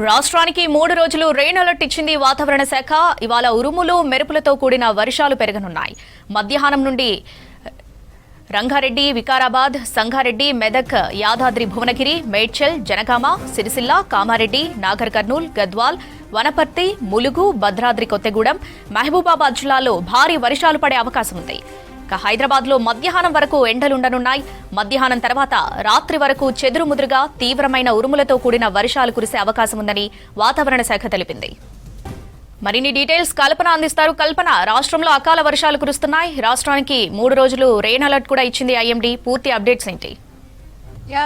రాష్ట్రానికి 3 రోజులు rain alert ఇచ్చింది వాతావరణ శాఖ. ఇవాళ ఉరుములు మెరుపులతో కూడిన వర్షాలు పెరగనున్నాయి. మధ్యాహ్నం నుండి రంగారెడ్డి, వికారాబాద్, సంగారెడ్డి, మెదక్, యాదాద్రి భువనగిరి, మేడ్చల్, జనగామ, సిరిసిల్ల, కామారెడ్డి, నాగర్ కర్నూల్, గద్వాల్, వనపర్తి, ములుగు, భద్రాద్రి కొత్తగూడెం, మహబూబాబాద్ జిల్లాలో భారీ వర్షాలు పడే అవకాశం ఉంది. హైదరాబాద్ లో మధ్యాహ్నం వరకు ఎండలుండనున్నాయి. మధ్యాహ్నం తర్వాత రాత్రి వరకు చెదురుముదురుగా తీవ్రమైన ఉరుములతో కూడిన వర్షాలు కురిసే అవకాశం ఉందని వాతావరణ శాఖ తెలిపింది. మరిన్ని డీటెయిల్స్ కల్పన అందిస్తారు. కల్పన, రాష్ట్రంలో అకాల వర్షాలు కురుస్తున్నాయి. రాష్ట్రానికి 3 రోజులు రెయిన్ అలర్ట్ కూడా ఇచ్చింది ఐఎండీ. పూర్తి అప్డేట్స్ ఏంటి?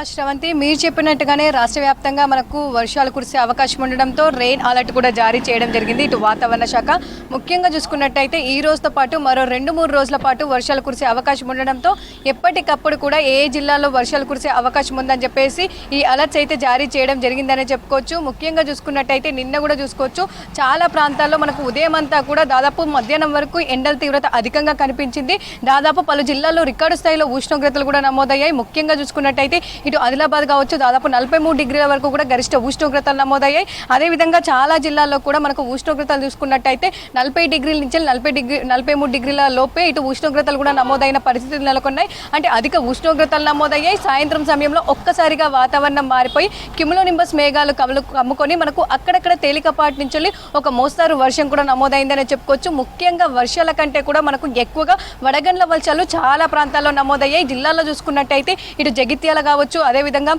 శ్రవంతి, మీరు చెప్పినట్టుగానే రాష్ట్ర వ్యాప్తంగా మనకు వర్షాలు కురిసే అవకాశం ఉండడంతో రెయిన్ అలర్ట్ కూడా జారీ చేయడం జరిగింది ఇటు వాతావరణ శాఖ. ముఖ్యంగా చూసుకున్నట్టయితే ఈ రోజుతో పాటు మరో 2-3 రోజుల పాటు వర్షాలు కురిసే అవకాశం ఉండడంతో ఎప్పటికప్పుడు కూడా ఏ జిల్లాలో వర్షాలు కురిసే అవకాశం ఉందని చెప్పేసి ఈ అలర్ట్స్ అయితే జారీ చేయడం జరిగిందనే చెప్పుకోవచ్చు. ముఖ్యంగా చూసుకున్నట్టయితే నిన్న కూడా చూసుకోవచ్చు, చాలా ప్రాంతాల్లో మనకు ఉదయం అంతా కూడా దాదాపు మధ్యాహ్నం వరకు ఎండల తీవ్రత అధికంగా కనిపించింది. దాదాపు పలు జిల్లాల్లో రికార్డు స్థాయిలో ఉష్ణోగ్రతలు కూడా నమోదయ్యాయి. ముఖ్యంగా చూసుకున్నట్టయితే ఇటు ఆదిలాబాద్ కావచ్చు, దాదాపు 43 డిగ్రీల వరకు కూడా గరిష్ట ఉష్ణోగ్రతలు నమోదయ్యాయి. అదేవిధంగా చాలా జిల్లాల్లో కూడా మనకు ఉష్ణోగ్రతలు చూసుకున్నట్టయితే 40 డిగ్రీల నుంచి 43 డిగ్రీల లోపే ఇటు ఉష్ణోగ్రతలు కూడా నమోదైన పరిస్థితులు నెలకొన్నాయి. అంటే అధిక ఉష్ణోగ్రతలు నమోదయ్యాయి. సాయంత్రం సమయంలో ఒక్కసారిగా వాతావరణం మారిపోయి క్యుములోనింబస్ మేఘాలు కమ్ముకొని మనకు అక్కడక్కడ తేలికపాటి నుంచి ఒక మోస్తారు వర్షం కూడా నమోదైందని చెప్పుకోవచ్చు. ముఖ్యంగా వర్షాల కంటే కూడా మనకు ఎక్కువగా వడగండ్ల వర్షాలు చాలా ప్రాంతాల్లో నమోదయ్యాయి. జిల్లాల్లో చూసుకున్నట్టయితే ఇటు జగిత్యాల కావచ్చు, అదేవిధంగా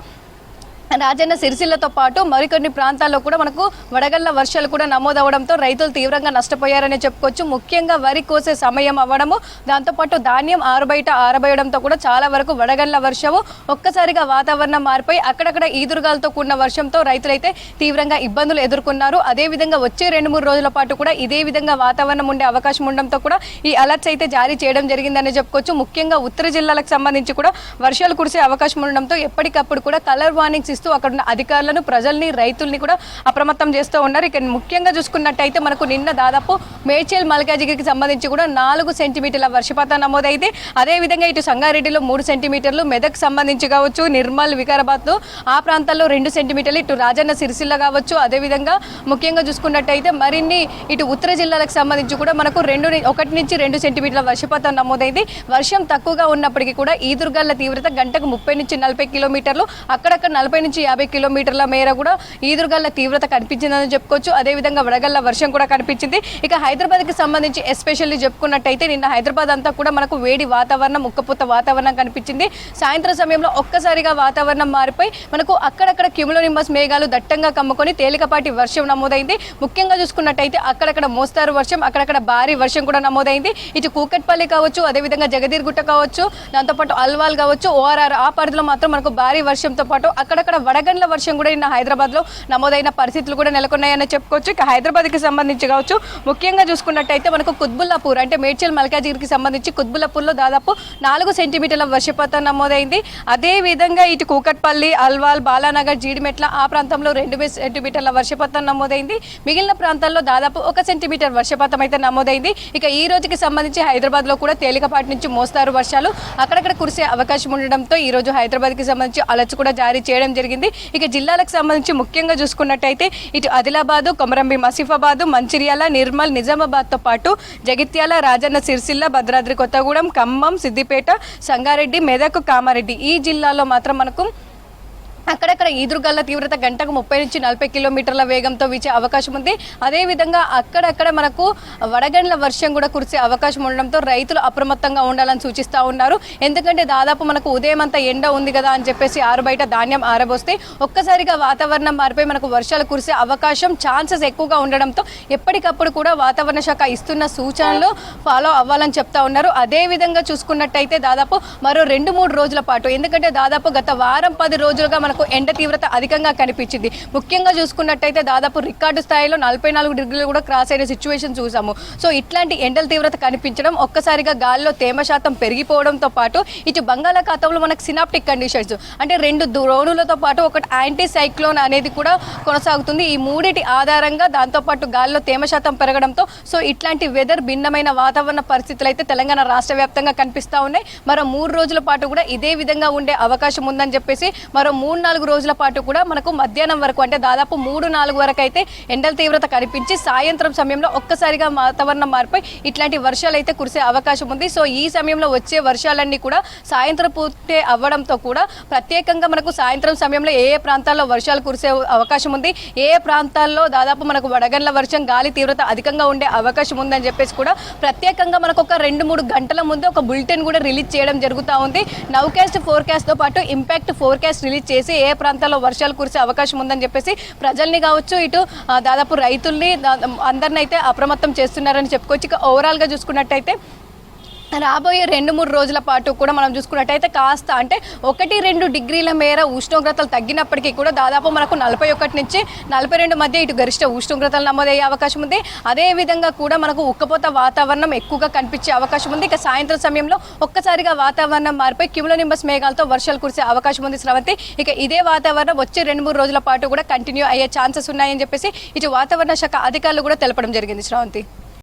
రాజన్న సిరిసిల్లతో పాటు మరికొన్ని ప్రాంతాల్లో కూడా మనకు వడగళ్ల వర్షాలు కూడా నమోదవడంతో రైతులు తీవ్రంగా నష్టపోయారని చెప్పుకోవచ్చు. ముఖ్యంగా వరి కోసే సమయం అవ్వడము, దాంతోపాటు ధాన్యం ఆరుబయట ఆరబోయడంతో కూడా చాలా వరకు వడగళ్ల వర్షము ఒక్కసారిగా వాతావరణం మారిపోయి అక్కడక్కడ ఈదురుగాలతో కూడిన వర్షంతో రైతులైతే తీవ్రంగా ఇబ్బందులు ఎదుర్కొన్నారు. అదేవిధంగా వచ్చే 2-3 రోజుల పాటు కూడా ఇదే విధంగా వాతావరణం ఉండే అవకాశం ఉండడంతో కూడా ఈ అలర్ట్స్ అయితే జారీ చేయడం జరిగిందని చెప్పుకోవచ్చు. ముఖ్యంగా ఉత్తర జిల్లాలకు సంబంధించి కూడా వర్షాలు కురిసే అవకాశం ఉండడంతో ఎప్పటికప్పుడు కూడా కలర్ వార్నింగ్స్ అక్కడ ఉన్న అధికారులను, ప్రజల్ని, రైతుల్ని కూడా అప్రమత్తం చేస్తూ ఉన్నారు. ఇక ముఖ్యంగా చూసుకున్నట్టయితే మనకు నిన్న దాదాపు మేడ్చల్, మల్కాజిగిరికి సంబంధించి కూడా 4 సెంటీమీటర్ల వర్షపాతం నమోదైంది. అదేవిధంగా ఇటు సంగారెడ్డిలో 3 సెంటీమీటర్లు, మెదక్ సంబంధించి కావచ్చు, నిర్మల్, వికారాబాద్లో ఆ ప్రాంతాల్లో 2 సెంటీమీటర్లు, ఇటు రాజన్న సిరిసిల్ల కావచ్చు. అదేవిధంగా ముఖ్యంగా చూసుకున్నట్టయితే మరిన్ని ఇటు ఉత్తర జిల్లాలకు సంబంధించి కూడా మనకు 1 నుంచి 2 సెంటీమీటర్ల వర్షపాతం నమోదైంది. వర్షం తక్కువగా ఉన్నప్పటికీ కూడా ఈదురుగాళ్ల తీవ్రత గంటకు 30 నుంచి 40 కిలోమీటర్లు, అక్కడక్కడ 40 నుంచి 50 కిలోమీటర్ల మేర కూడా ఈదురుగాళ్ల తీవ్రత కనిపించిందని చెప్పుకోవచ్చు. అదేవిధంగా వడగళ్ల వర్షం కూడా కనిపించింది. ఇక హైదరాబాద్కి సంబంధించి ఎస్పెషల్లీ చెప్పుకున్నట్టయితే నిన్న హైదరాబాద్ అంతా కూడా మనకు వేడి వాతావరణం, ఉక్కపోత వాతావరణం కనిపించింది. సాయంత్రం సమయంలో ఒక్కసారిగా వాతావరణం మారిపోయి మనకు అక్కడక్కడ క్యుములోనింబస్ మేఘాలు దట్టంగా కమ్ముకొని తేలికపాటి వర్షం నమోదైంది. ముఖ్యంగా చూసుకున్నట్టయితే అక్కడక్కడ మోస్తారు వర్షం, అక్కడక్కడ భారీ వర్షం కూడా నమోదైంది. ఇటు కూకట్పల్లి కావచ్చు, అదేవిధంగా జగదీర్గుట్ట కావచ్చు, దాంతోపాటు అల్వాల్ కావచ్చు, ఓఆర్ఆర్ ఆ పరిధిలో మాత్రం మనకు భారీ వర్షంతో పాటు అక్కడక్కడ వడగండ్ల వర్షం కూడా నిన్న హైదరాబాద్లో నమోదైన పరిస్థితులు కూడా నెలకొన్నాయని చెప్పుకోవచ్చు. ఇక హైదరాబాద్కి సంబంధించి కావచ్చు, ముఖ్యంగా చూసుకున్నట్టయితే మనకు కుత్బుల్లాపూర్ అంటే మేడ్చల్, మల్కాజిగిరికి సంబంధించి కుత్బుల్లాపూర్లో దాదాపు 4 సెంటీమీటర్ల వర్షపాతం నమోదైంది. అదేవిధంగా ఇటు కూకట్పల్లి, అల్వాల్, బాలానగర్, జీడిమెట్ల ఆ ప్రాంతంలో 2 సెంటీమీటర్ల వర్షపాతం నమోదైంది. మిగిలిన ప్రాంతాల్లో దాదాపు 1 సెంటీమీటర్ వర్షపాతం అయితే నమోదైంది. ఇక ఈ రోజుకి సంబంధించి హైదరాబాద్లో కూడా తేలికపాటి నుంచి మోస్తారు వర్షాలు అక్కడక్కడ కురిసే అవకాశం ఉండడంతో ఈ రోజు హైదరాబాద్కి సంబంధించి అలర్ట్స్ కూడా జారీ చేయడం జరిగింది. ఇక జిల్లాలకు సంబంధించి ముఖ్యంగా చూసుకున్నట్టయితే ఇటు ఆదిలాబాదు, కొమరంభీం, ఆసిఫాబాదు, మంచిర్యాల, నిర్మల్, నిజామాబాద్తో పాటు జగిత్యాల, రాజన్న సిరిసిల్ల, భద్రాద్రి కొత్తగూడెం, ఖమ్మం, సిద్దిపేట, సంగారెడ్డి, మెదక్, కామారెడ్డి ఈ జిల్లాలో మాత్రం మనకు అక్కడక్కడ ఈదురుగాళ్ల తీవ్రత గంటకు 30 నుంచి 40 కిలోమీటర్ల వేగంతో వీచే అవకాశం ఉంది. అదేవిధంగా అక్కడక్కడ మనకు వడగండ్ల వర్షం కూడా కురిసే అవకాశం ఉండడంతో రైతులు అప్రమత్తంగా ఉండాలని సూచిస్తూ ఉన్నారు. ఎందుకంటే దాదాపు మనకు ఉదయం అంతా ఎండ ఉంది కదా అని చెప్పేసి ఆరుబయట ధాన్యం ఆరబోస్తే ఒక్కసారిగా వాతావరణం మారిపోయి మనకు వర్షాలు కురిసే అవకాశం, ఛాన్సెస్ ఎక్కువగా ఉండడంతో ఎప్పటికప్పుడు కూడా వాతావరణ శాఖ ఇస్తున్న సూచనలు ఫాలో అవ్వాలని చెప్తా ఉన్నారు. అదేవిధంగా చూసుకున్నట్టయితే దాదాపు మరో 2-3 రోజుల పాటు, ఎందుకంటే దాదాపు గత వారం 10 రోజులుగా మనకు ఎండ తీవ్రత అధికంగా కనిపించింది. ముఖ్యంగా చూసుకున్నట్టయితే దాదాపు రికార్డు స్థాయిలో 44 డిగ్రీలు కూడా క్రాస్ అయిన సిచ్యువేషన్ చూసాము. సో ఇట్లాంటి ఎండల తీవ్రత కనిపించడం, ఒక్కసారిగా గాలిలో తేమ శాతం పెరిగిపోవడంతో పాటు ఇటు బంగాళాఖాతంలో మనకు సినాప్టిక్ కండిషన్స్ అంటే 2 ద్రోణులతో పాటు ఒకటి యాంటీ సైక్లోన్ అనేది కూడా కొనసాగుతుంది. ఈ మూడిటి ఆధారంగా దాంతోపాటు గాలిలో తేమ శాతం పెరగడంతో సో ఇట్లాంటి వెదర్ భిన్నమైన వాతావరణ పరిస్థితులు అయితే తెలంగాణ రాష్ట్ర వ్యాప్తంగా కనిపిస్తూ ఉన్నాయి. మరో 3 రోజుల పాటు కూడా ఇదే విధంగా ఉండే అవకాశం ఉందని చెప్పేసి మరో 3 3-4 రోజుల పాటు కూడా మనకు మధ్యాహ్నం వరకు అంటే దాదాపు 3-4 వరకు అయితే ఎండల తీవ్రత కనిపించి సాయంత్రం సమయంలో ఒక్కసారిగా వాతావరణం మారిపోయి ఇట్లాంటి వర్షాలు అయితే కురిసే అవకాశం ఉంది. సో ఈ సమయంలో వచ్చే వర్షాలన్నీ కూడా సాయంత్రం పూర్తి అవ్వడంతో కూడా ప్రత్యేకంగా మనకు సాయంత్రం సమయంలో ఏ ప్రాంతాల్లో వర్షాలు కురిసే అవకాశం ఉంది, ఏ ప్రాంతాల్లో దాదాపు మనకు వడగండ్ల వర్షం గాలి తీవ్రత అధికంగా ఉండే అవకాశం ఉందని చెప్పేసి కూడా ప్రత్యేకంగా మనకు ఒక 2-3 గంటల ముందు ఒక బులెటిన్ కూడా రిలీజ్ చేయడం జరుగుతూ ఉంది. నౌకాస్ట్ ఫోర్కాస్ట్తో పాటు ఇంపాక్ట్ ఫోర్కాస్ట్ రిలీజ్ చేసి ఏ ప్రాంతాల్లో వర్షాలు కురిసే అవకాశం ఉందని చెప్పేసి ప్రజల్ని కావచ్చు, ఇటు దాదాపు రైతుల్ని అందరిని అయితే అప్రమత్తం చేస్తున్నారని చెప్పుకోవచ్చు. ఇక ఓవరాల్గా చూసుకున్నట్టయితే రాబోయే 2-3 రోజుల పాటు కూడా మనం చూసుకున్నట్టయితే కాస్త అంటే 1-2 డిగ్రీల మేర ఉష్ణోగ్రతలు తగ్గినప్పటికీ కూడా దాదాపు మనకు 41 నుంచి 42 మధ్య ఇటు గరిష్ట ఉష్ణోగ్రతలు నమోదయ్యే అవకాశం ఉంది. అదేవిధంగా కూడా మనకు ఉక్కపోత వాతావరణం ఎక్కువగా కనిపించే అవకాశం ఉంది. ఇక సాయంత్రం సమయంలో ఒక్కసారిగా వాతావరణం మారిపోయి క్యూములోనింబస్ మేఘాలతో వర్షాలు కురిసే అవకాశం ఉంది శ్రవంతి. ఇక ఇదే వాతావరణం వచ్చే 2-3 రోజుల పాటు కూడా కంటిన్యూ అయ్యే ఛాన్సెస్ ఉన్నాయని చెప్పేసి ఇటు వాతావరణ శాఖ అధికారులు కూడా తెలపడం జరిగింది శ్రవంతి.